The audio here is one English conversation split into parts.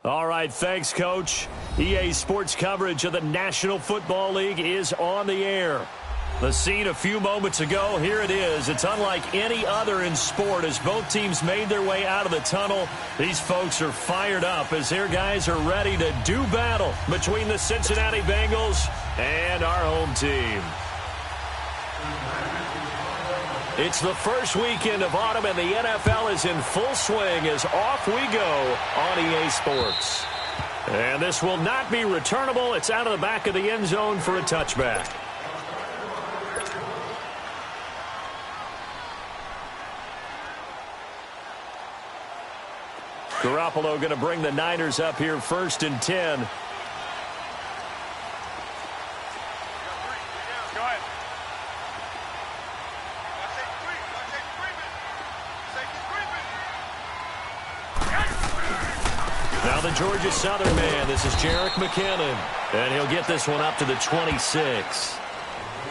All right, thanks, Coach. EA Sports coverage of the National Football League is on the air. The scene a few moments ago, here it is. It's unlike any other in sport as both teams made their way out of the tunnel. These folks are fired up as their guys are ready to do battle between the Cincinnati Bengals and our home team. It's the first weekend of autumn, and the NFL is in full swing as off we go on EA Sports. And this will not be returnable. It's out of the back of the end zone for a touchback. Garoppolo going to bring the Niners up here 1st and 10. Now the Georgia Southern man, this is Jerick McKinnon. And he'll get this one up to the 26.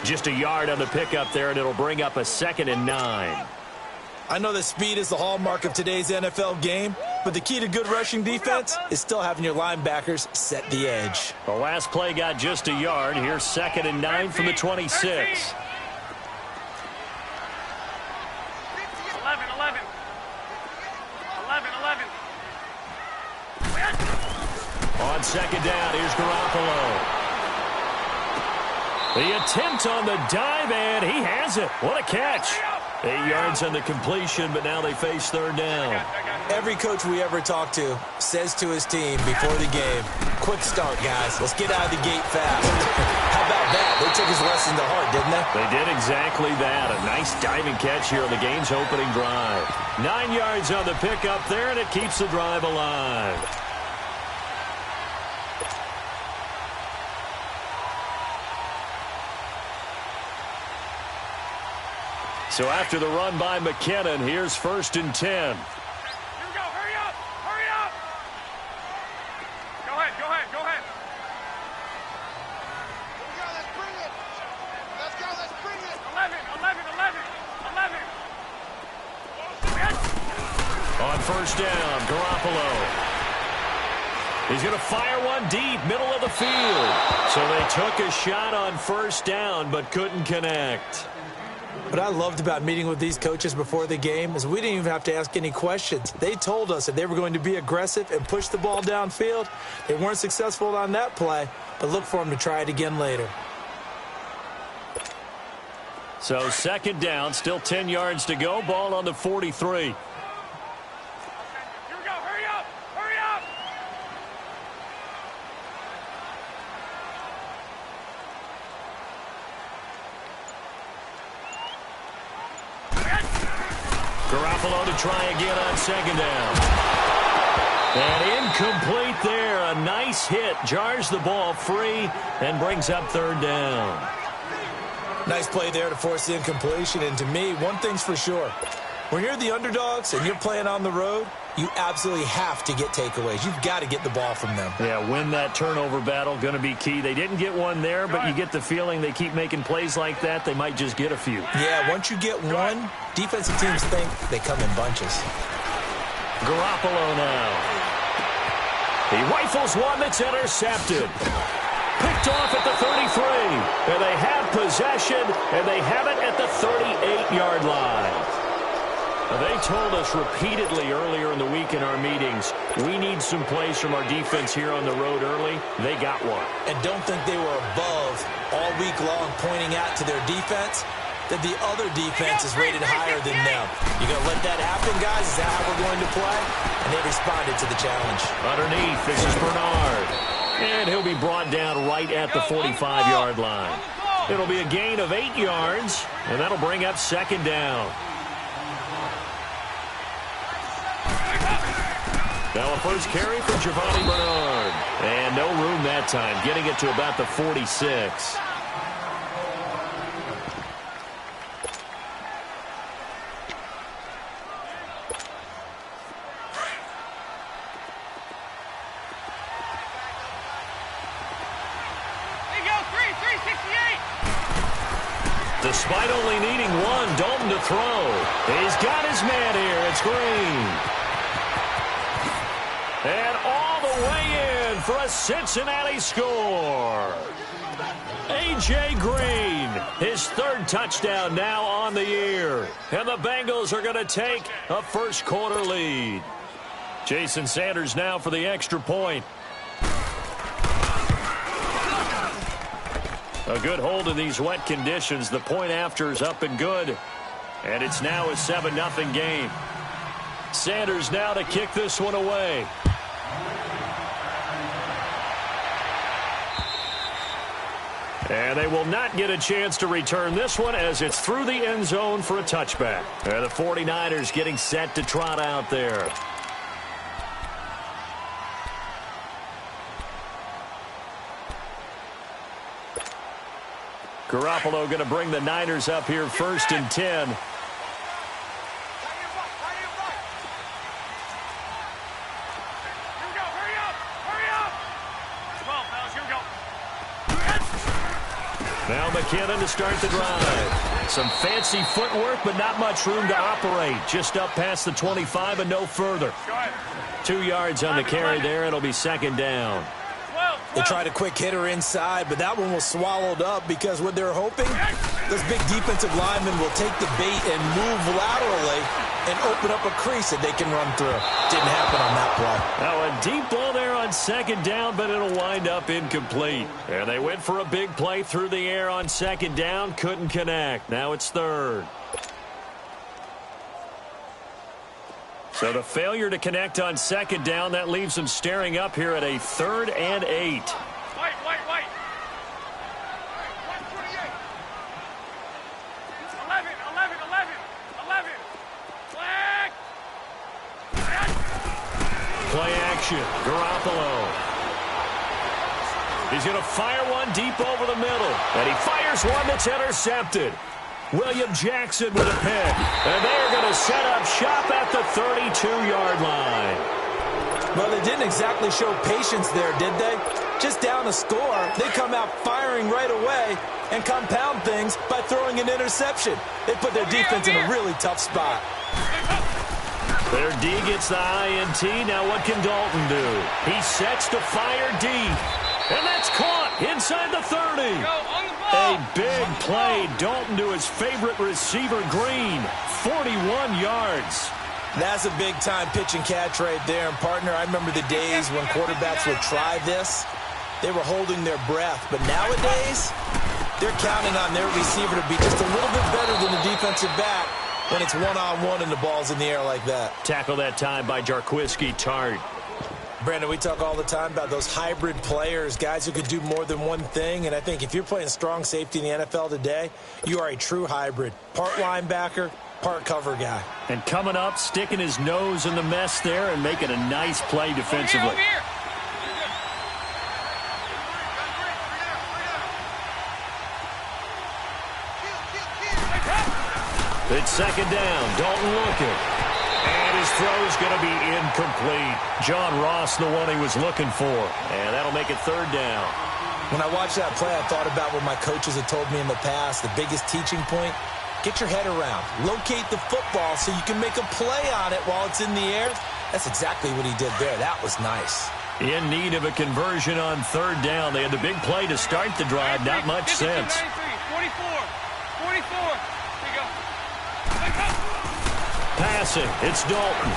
Just a yard on the pickup there, and it'll bring up a 2nd and 9. I know that speed is the hallmark of today's NFL game, but the key to good rushing defense is still having your linebackers set the edge. The last play got just a yard. Here's 2nd and 9 from the 26. 11. On 2nd down, here's Garoppolo. The attempt on the dive, and he has it. What a catch. 8 yards on the completion, but now they face 3rd down. Every coach we ever talk to says to his team before the game, quick start, guys. Let's get out of the gate fast. How about that? They took his lesson to heart, didn't they? They did exactly that. A nice diving catch here on the game's opening drive. 9 yards on the pickup there, and it keeps the drive alive. So after the run by McKinnon, here's 1st and 10. Here we go. Hurry up. Go ahead. Here we go. Let's bring it. Let's bring it. 11. On 1st down, Garoppolo. He's going to fire one deep, middle of the field. So they took a shot on 1st down, but couldn't connect. What I loved about meeting with these coaches before the game is we didn't even have to ask any questions. They told us that they were going to be aggressive and push the ball downfield. They weren't successful on that play, but look for them to try it again later. So 2nd down, still 10 yards to go. Ball on the 43. Here we go. Hurry up. Garoppolo to try again on 2nd down. And incomplete there. A nice hit. Jars the ball free and brings up 3rd down. Nice play there to force the incompletion. And to me, one thing's for sure. When you're the underdogs and you're playing on the road, you absolutely have to get takeaways. You've got to get the ball from them. Yeah, win that turnover battle, going to be key. They didn't get one there, but you get the feeling they keep making plays like that, they might just get a few. Yeah, once you get one, defensive teams think they come in bunches. Garoppolo now. He rifles one that's intercepted. Picked off at the 33. And they have possession, and they have it at the 38-yard line. They told us repeatedly earlier in the week in our meetings, we need some plays from our defense here on the road early. They got one. And don't think they were above all week long pointing out to their defense that the other defense is rated higher than them. You going to let that happen, guys? Is that how we're going to play? And they responded to the challenge. Underneath, this is Bernard. And he'll be brought down right at the 45-yard line. It'll be a gain of 8 yards, and that'll bring up 2nd down. Now a first carry for Giovanni Bernard. And no room that time, getting it to about the 46. Despite only needing one, Dalton to throw. He's got his man here. It's Green. And all the way in for a Cincinnati score. A.J. Green, his third touchdown now on the year. And the Bengals are going to take a first-quarter lead. Jason Sanders now for the extra point. A good hold in these wet conditions. The point after is up and good. And it's now a 7-0 game. Sanders now to kick this one away. And they will not get a chance to return this one as it's through the end zone for a touchback. And the 49ers getting set to trot out there. Garoppolo going to bring the Niners up here 1st and 10. Now McKinnon to start the drive. Some fancy footwork, but not much room to operate. Just up past the 25 and no further. 2 yards on the carry there. It'll be 2nd down. They tried a quick hitter inside, but that one was swallowed up because what they're hoping, those big defensive linemen will take the bait and move laterally and open up a crease that they can run through. Didn't happen on that play. Now a deep ball there on 2nd down, but it'll wind up incomplete. And they went for a big play through the air on 2nd down, couldn't connect. Now it's 3rd. So the failure to connect on 2nd down, that leaves them staring up here at a 3rd and 8. White. 11. Flag. Play action. Garoppolo. He's going to fire one deep over the middle. And he fires one that's intercepted. William Jackson with a pick. And they're going to set up shop at the 32-yard line. Well, they didn't exactly show patience there, did they? Just down a score, they come out firing right away and compound things by throwing an interception. They put their defense in a really tough spot. Their D gets the INT. Now what can Dalton do? He sets to fire deep. And that's caught inside the 30. A big play. Dalton to his favorite receiver, Green. 41 yards. That's a big-time pitch and catch right there. And, partner, I remember the days when quarterbacks would try this. They were holding their breath. But nowadays, they're counting on their receiver to be just a little bit better than the defensive back when it's one-on-one and the ball's in the air like that. Tackle that time by Jarquiski Tart. Brandon, we talk all the time about those hybrid players, guys who could do more than one thing. And I think if you're playing strong safety in the NFL today, you are a true hybrid. Part linebacker, part cover guy. And coming up, sticking his nose in the mess there and making a nice play defensively. Over here. It's 2nd down. Dalton looking. And his throw's going to be incomplete. John Ross, the one he was looking for. And that'll make it 3rd down. When I watched that play, I thought about what my coaches had told me in the past. The biggest teaching point, get your head around. Locate the football so you can make a play on it while it's in the air. That's exactly what he did there. That was nice. In need of a conversion on 3rd down. They had the big play to start the drive. Not much sense. 44. Here you go. Passing. It's Dalton.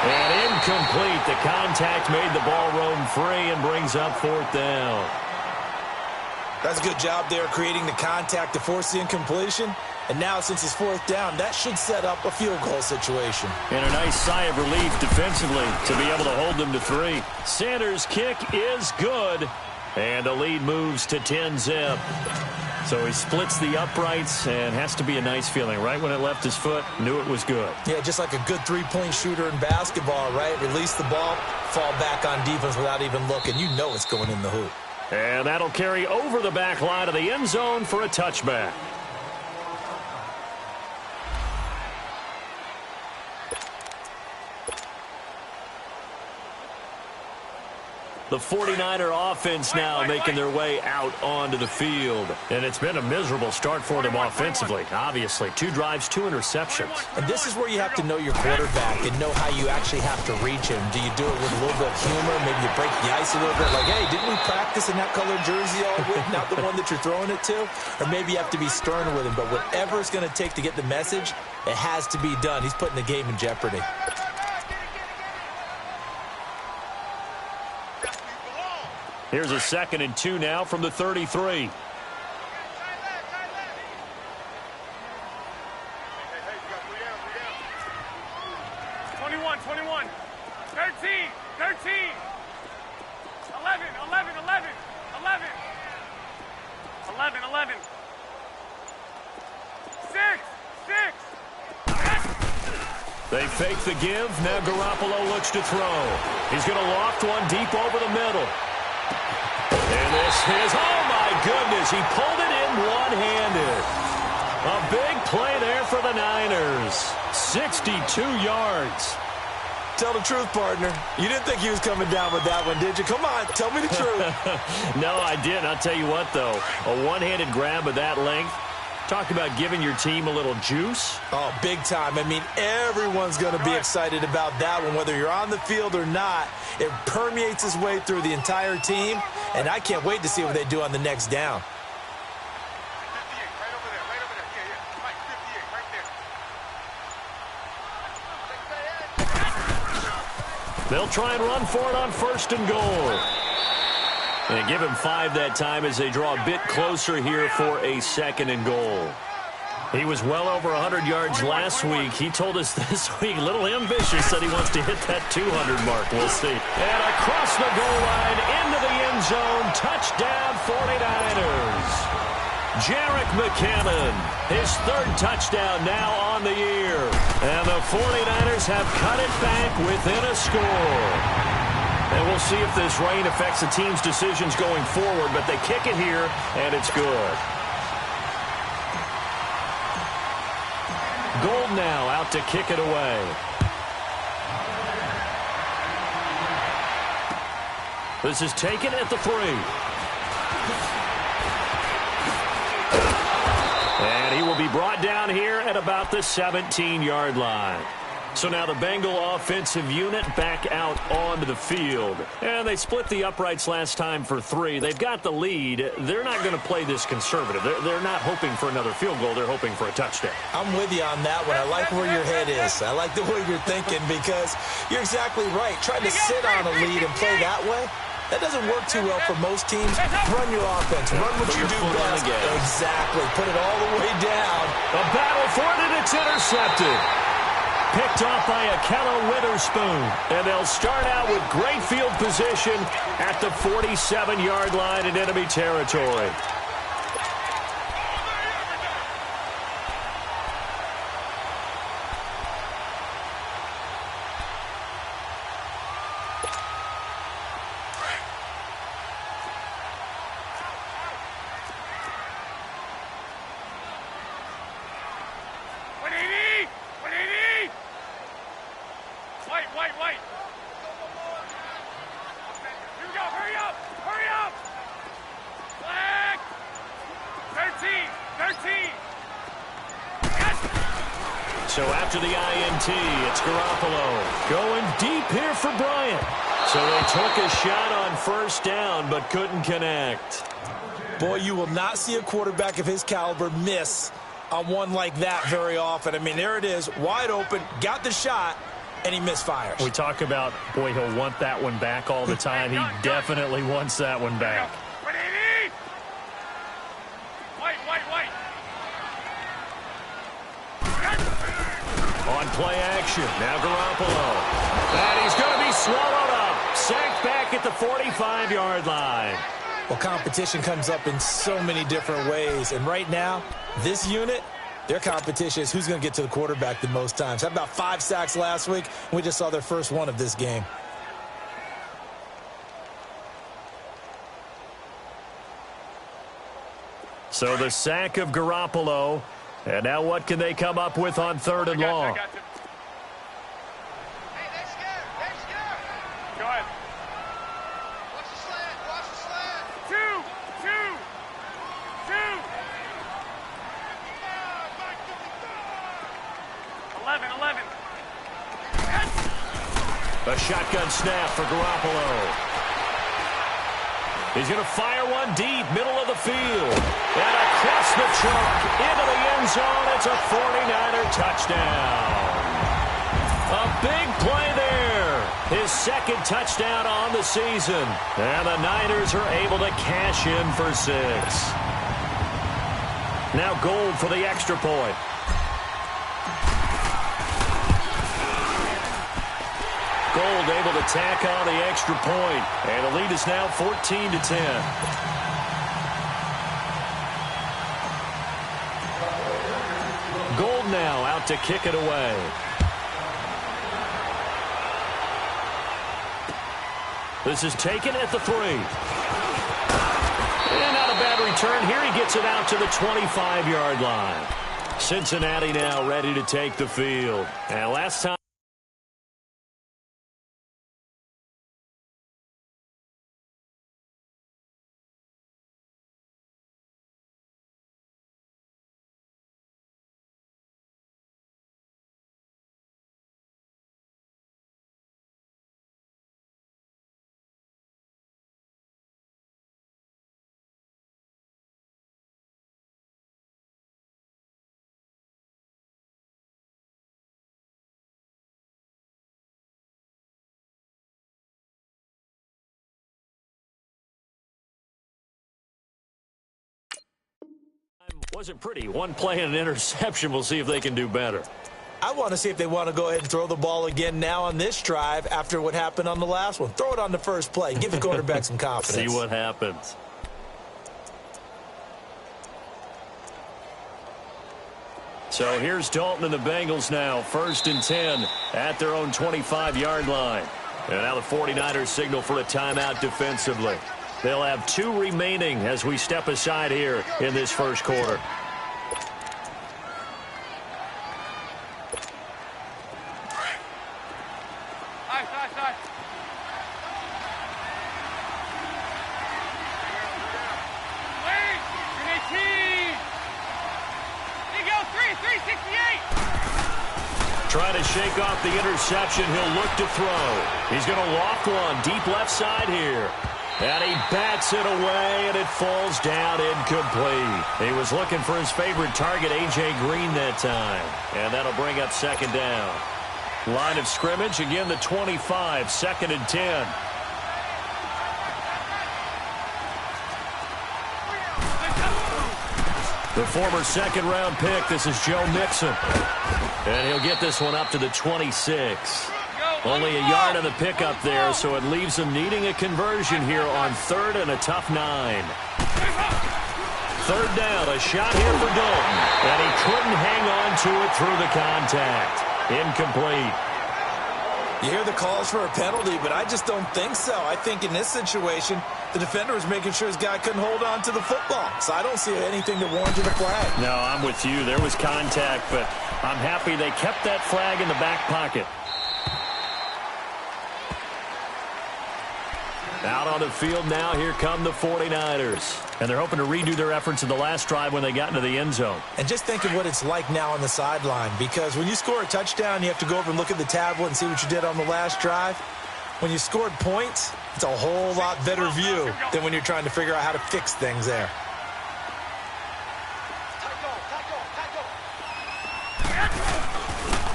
And incomplete. The contact made the ball roam free and brings up 4th down. That's a good job there creating the contact to force the incompletion. And now, since it's 4th down, that should set up a field goal situation. And a nice sigh of relief defensively to be able to hold them to 3. Sanders' kick is good. And the lead moves to 10-zip. So he splits the uprights and has to be a nice feeling. Right when it left his foot, knew it was good. Yeah, just like a good three-point shooter in basketball, right? Release the ball, fall back on defense without even looking. You know it's going in the hoop. And that'll carry over the back line of the end zone for a touchback. The 49er offense now making their way out onto the field. And it's been a miserable start for them offensively. Obviously, 2 drives, 2 interceptions. And this is where you have to know your quarterback and know how you actually have to reach him. Do you do it with a little bit of humor? Maybe you break the ice a little bit. Like, hey, didn't we practice in that colored jersey all week? Not the one that you're throwing it to? Or maybe you have to be stern with him. But whatever it's going to take to get the message, it has to be done. He's putting the game in jeopardy. Here's a 2nd and 2 now from the 33. They fake the give. Now Garoppolo looks to throw. He's going to loft one deep over the middle. And this is, oh my goodness, he pulled it in one-handed. A big play there for the Niners. 62 yards. Tell the truth, partner. You didn't think he was coming down with that one, did you? Come on, tell me the truth. No, I didn't. I'll tell you what, though. A one-handed grab of that length. Talk about giving your team a little juice. Oh, big time. I mean, everyone's going to be excited about that one, whether you're on the field or not. It permeates its way through the entire team, and I can't wait to see what they do on the next down. They'll try and run for it on 1st and goal. And give him 5 that time as they draw a bit closer here for a 2nd and goal. He was well over 100 yards last week. He told us this week, a little ambitious, said he wants to hit that 200 mark. We'll see. And across the goal line, into the end zone, touchdown 49ers. Jerick McKinnon, his 3rd touchdown now on the year. And the 49ers have cut it back within a score. And we'll see if this rain affects the team's decisions going forward, but they kick it here, and it's good. Gold now out to kick it away. This is taken at the 3. And he will be brought down here at about the 17-yard line. So now the Bengal offensive unit back out onto the field. And they split the uprights last time for 3. They've got the lead. They're not going to play this conservative. They're not hoping for another field goal. They're hoping for a touchdown. I'm with you on that one. I like where your head is. I like the way you're thinking because you're exactly right. Trying to sit on a lead and play that way, that doesn't work too well for most teams. Run your offense. Run what you do best. Exactly. Put it all the way down. A battle for it, and it's intercepted. Picked off by Akello Witherspoon. And they'll start out with great field position at the 47-yard line in enemy territory. So after the INT, it's Garoppolo going deep here for Bryant. So they took a shot on 1st down, but couldn't connect. Boy, you will not see a quarterback of his caliber miss on one like that very often. I mean, there it is, wide open, got the shot, and he misfires. We talk about, boy, he'll want that one back all the time. He definitely wants that one back. On play action, now Garoppolo. And he's going to be swallowed up. Sacked back at the 45-yard line. Well, competition comes up in so many different ways. And right now, this unit, their competition is who's going to get to the quarterback the most times. Had about 5 sacks last week, and we just saw their first one of this game. So the sack of Garoppolo. And now what can they come up with on 3rd and long? Hey, they're scared. They're scared. Go ahead. Watch A shotgun snap for Garoppolo. He's going to fire one deep, middle of the field. And across the chalk, into the end zone. It's a 49er touchdown. A big play there. His second touchdown on the season. And the Niners are able to cash in for 6. Now Gold for the extra point. Gold able to tack on the extra point. And the lead is now 14-10. Gold now out to kick it away. This is taken at the 3. And not a bad return here. He gets it out to the 25-yard line. Cincinnati now ready to take the field. And last time. Wasn't pretty. One play and an interception. We'll see if they can do better. I want to see if they want to go ahead and throw the ball again now on this drive after what happened on the last one. Throw it on the first play. Give the quarterback some confidence. See what happens. So here's Dalton and the Bengals now. 1st and 10 at their own 25-yard line. And now the 49ers signal for a timeout defensively. They'll have 2 remaining as we step aside here in this first quarter. Trying to shake off the interception. He'll look to throw. He's going to loft one deep left side here. And he bats it away, and it falls down incomplete. He was looking for his favorite target, A.J. Green, that time. And that'll bring up 2nd down. Line of scrimmage, again the 25, 2nd and 10. The former 2nd-round pick, this is Joe Mixon. And he'll get this one up to the 26. Only a yard on the pickup there, so it leaves them needing a conversion here on 3rd and a tough 9. 3rd down, a shot here for Dalton. And he couldn't hang on to it through the contact. Incomplete. You hear the calls for a penalty, but I just don't think so. I think in this situation, the defender was making sure his guy couldn't hold on to the football. So I don't see anything that warranted a flag. No, I'm with you. There was contact, but I'm happy they kept that flag in the back pocket. Out on the field now, here come the 49ers. And they're hoping to redo their efforts in the last drive when they got into the end zone. And just think of what it's like now on the sideline, because when you score a touchdown, you have to go over and look at the tablet and see what you did on the last drive. When you scored points, it's a whole lot better view than when you're trying to figure out how to fix things there.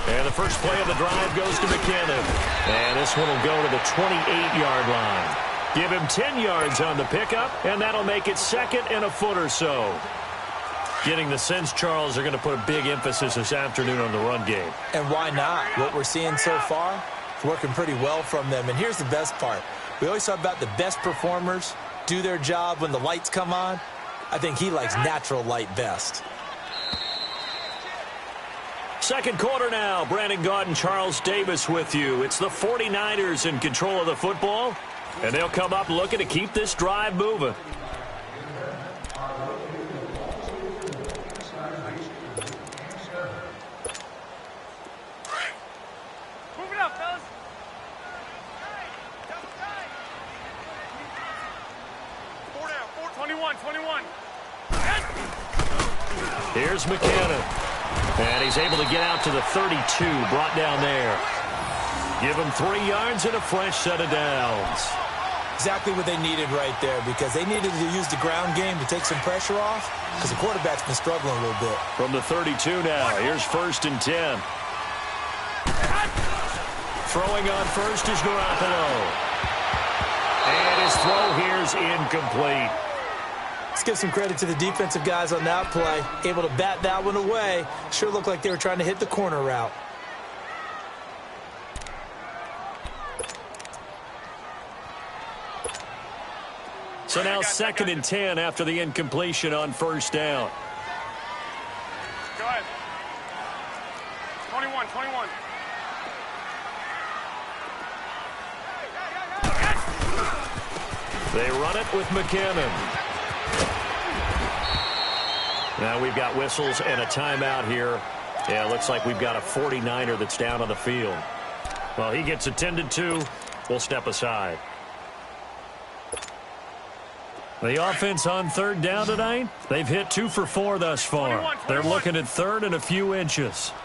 And the first play of the drive goes to McKinnon. And this one will go to the 28-yard line. Give him 10 yards on the pickup, and that'll make it 2nd and a foot or so. Getting the sense, Charles, are going to put a big emphasis this afternoon on the run game. And why not? What we're seeing so far is working pretty well from them. And here's the best part. We always talk about the best performers do their job when the lights come on. I think he likes natural light best. Second quarter now. Brandon Gaudin, Charles Davis with you. It's the 49ers in control of the football, and they'll come up looking to keep this drive moving. Move it up, fellas. Four down, 21. Here's McKinnon. And he's able to get out to the 32, brought down there. Give him 3 yards and a fresh set of downs. Exactly what they needed right there, because they needed to use the ground game to take some pressure off, because the quarterback's been struggling a little bit. From the 32 now, here's 1st and 10. Throwing on first is Garoppolo. And his throw here's incomplete. Let's give some credit to the defensive guys on that play. Able to bat that one away. Sure looked like they were trying to hit the corner route. So now 2nd and 10 after the incompletion on 1st down. Go ahead. 21. They run it with McKinnon. Now we've got whistles and a timeout here. Yeah, looks like we've got a 49er that's down on the field. Well, he gets attended to. We'll step aside. The offense on 3rd down tonight, they've hit 2 for 4 thus far. 21. They're looking at 3rd and a few inches. Here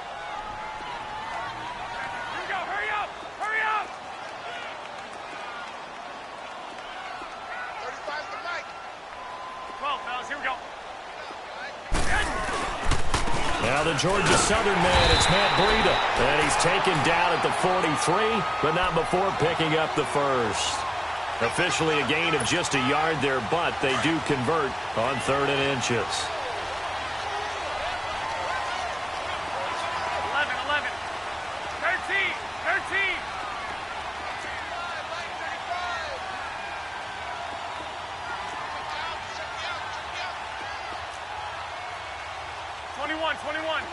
we go. Hurry up. 35's the mic. 12, fellas. Here we go. Now the Georgia Southern man, it's Matt Breida. And he's taken down at the 43, but not before picking up the first. Officially a gain of just a yard there, but they do convert on 3rd and inches. 11. 13. 21. 21.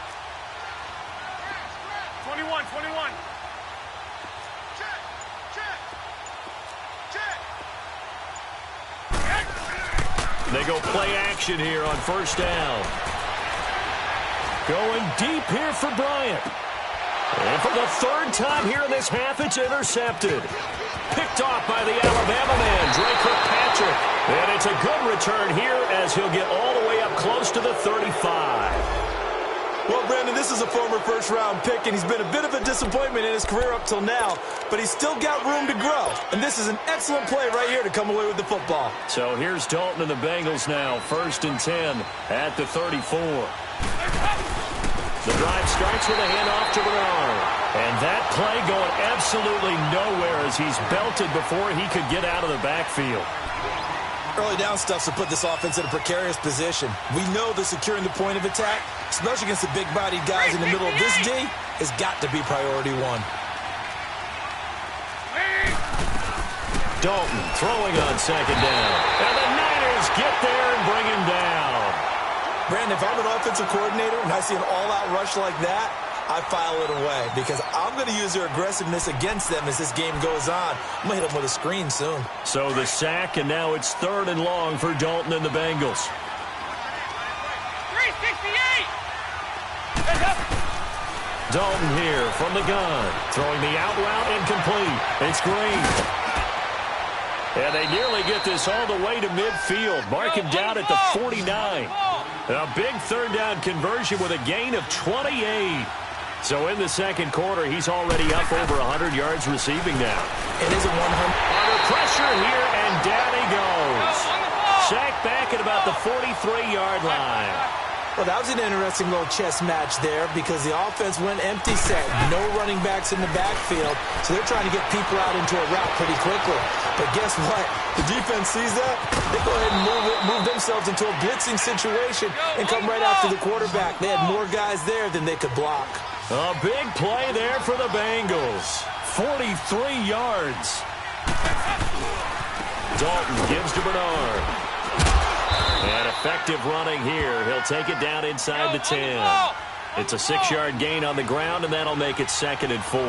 They go play action here on 1st down. Going deep here for Bryant. And for the 3rd time here in this half, it's intercepted. Picked off by the Alabama man, Drake Kirkpatrick. And it's a good return here as he'll get all the way up close to the 35. Well, Brandon, this is a former 1st-round pick, and he's been a bit of a disappointment in his career up till now, but he's still got room to grow. And this is an excellent play right here to come away with the football. So here's Dalton and the Bengals now, 1st and 10 at the 34. The drive starts with a handoff to Bernard. And that play going absolutely nowhere as he's belted before he could get out of the backfield. Early down stuff to put this offense in a precarious position. We know that securing the point of attack, especially against the big-bodied guys in the middle of this D, has got to be priority 1. Dalton throwing on 2nd down. And the Niners get there and bring him down. Brandon, if I'm an offensive coordinator and I see an all-out rush like that, I file it away because I'm going to use their aggressiveness against them as this game goes on. I'm going to hit them with a screen soon. So the sack, and now it's 3rd and long for Dalton and the Bengals. 368! Dalton here from the gun, throwing the out route incomplete. It's Green. And they nearly get this all the way to midfield. Mark him down at the 49. A big 3rd down conversion with a gain of 28. So in the 2nd quarter, he's already up over 100 yards receiving now. It is a 100. Under pressure here, and down he goes. Sacked back at about the 43-yard line. Well, that was an interesting little chess match there because the offense went empty set. No running backs in the backfield, so they're trying to get people out into a route pretty quickly. But guess what? The defense sees that. They go ahead and move themselves into a blitzing situation and come right after the quarterback. They had more guys there than they could block. A big play there for the Bengals. 43 yards. Dalton gives to Bernard. And effective running here. He'll take it down inside the 10. It's a 6-yard gain on the ground, and that'll make it 2nd and 4.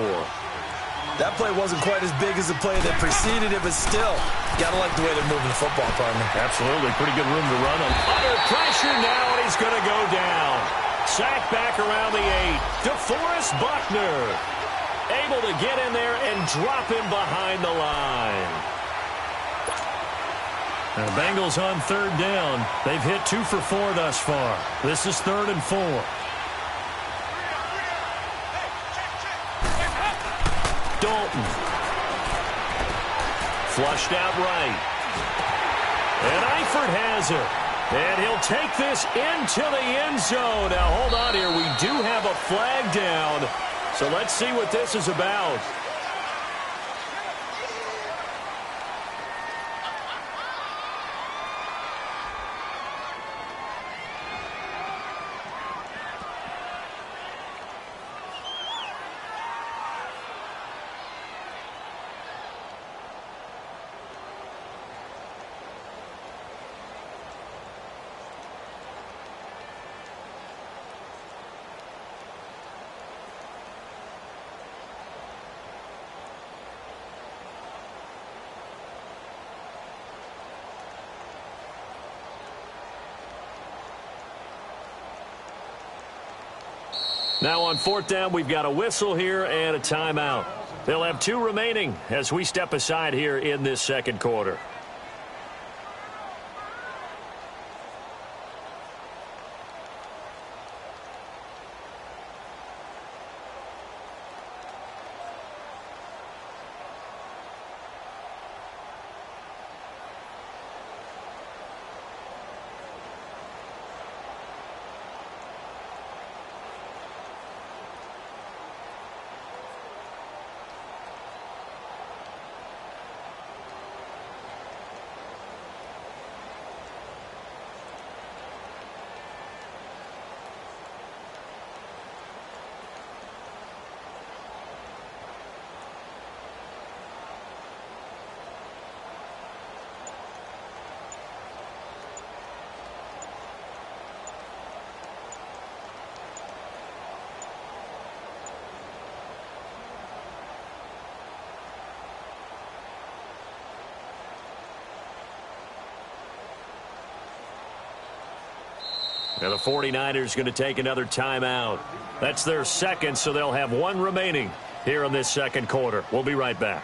That play wasn't quite as big as the play that preceded it, but still, gotta like the way they're moving the football, partner. Absolutely. Pretty good room to run on. Under pressure now, and he's going to go down. Sacked back around the 8. DeForest Buckner able to get in there and drop him behind the line. The Bengals on 3rd down. They've hit 2 for 4 thus far. This is 3rd and 4. Dalton. Flushed out right. And Eifert has it. And he'll take this into the end zone. Now, hold on here. We do have a flag down. So let's see what this is about. Now on 4th down, we've got a whistle here and a timeout. They'll have 2 remaining as we step aside here in this second quarter. Now the 49ers going to take another timeout. That's their second, so they'll have 1 remaining here in this second quarter. We'll be right back.